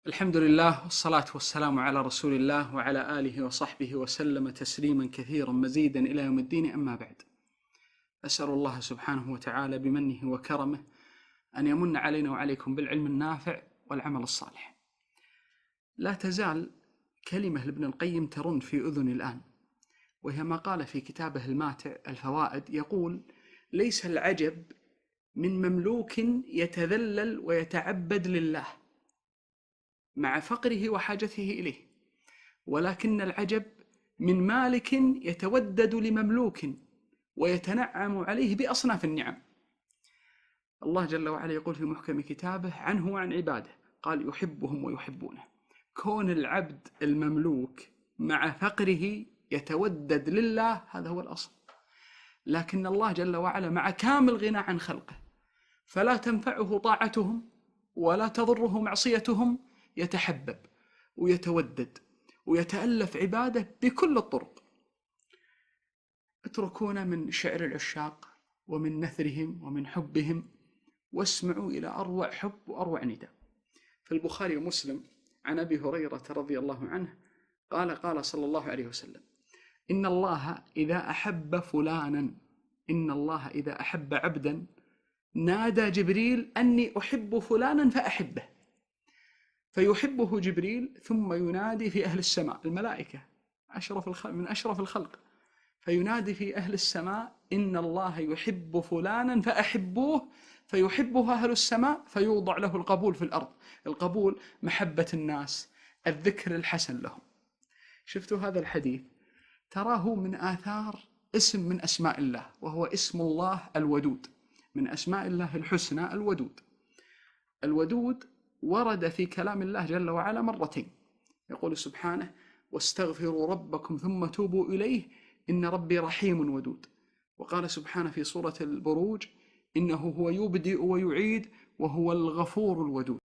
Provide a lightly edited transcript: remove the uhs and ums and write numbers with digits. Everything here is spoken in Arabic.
الحمد لله والصلاة والسلام على رسول الله وعلى آله وصحبه وسلم تسليما كثيرا مزيدا إلى يوم الدين. أما بعد، أسأل الله سبحانه وتعالى بمنه وكرمه أن يمن علينا وعليكم بالعلم النافع والعمل الصالح. لا تزال كلمة لابن القيم ترن في أذني الآن، وهي ما قال في كتابه الماتع الفوائد، يقول: ليس العجب من مملوك يتذلل ويتعبد لله مع فقره وحاجته إليه، ولكن العجب من مالك يتودد لمملوك ويتنعم عليه بأصناف النعم. الله جل وعلا يقول في محكم كتابه عنه وعن عباده، قال: يحبهم ويحبونه. كون العبد المملوك مع فقره يتودد لله هذا هو الأصل، لكن الله جل وعلا مع كامل غنى عن خلقه فلا تنفعه طاعتهم ولا تضره معصيتهم، يتحبب ويتودد ويتألف عباده بكل الطرق. اتركونا من شعر العشاق ومن نثرهم ومن حبهم واسمعوا إلى أروع حب وأروع نداء. في البخاري ومسلم عن أبي هريرة رضي الله عنه قال صلى الله عليه وسلم: إن الله إذا أحب عبدا نادى جبريل أني أحب فلانا فأحبه، فيحبه جبريل ثم ينادي في أهل السماء، الملائكة من أشرف الخلق، فينادي في أهل السماء: إن الله يحب فلانا فأحبوه، فيحبه أهل السماء فيوضع له القبول في الأرض. القبول محبة الناس، الذكر الحسن لهم. شفتوا هذا الحديث؟ تراه من آثار اسم من أسماء الله، وهو اسم الله الودود، من أسماء الله الحسنى الودود. الودود ورد في كلام الله جل وعلا مرتين، يقول سبحانه: واستغفروا ربكم ثم توبوا إليه إن ربي رحيم ودود. وقال سبحانه في سورة البروج: إنه هو يبدئ ويعيد وهو الغفور الودود.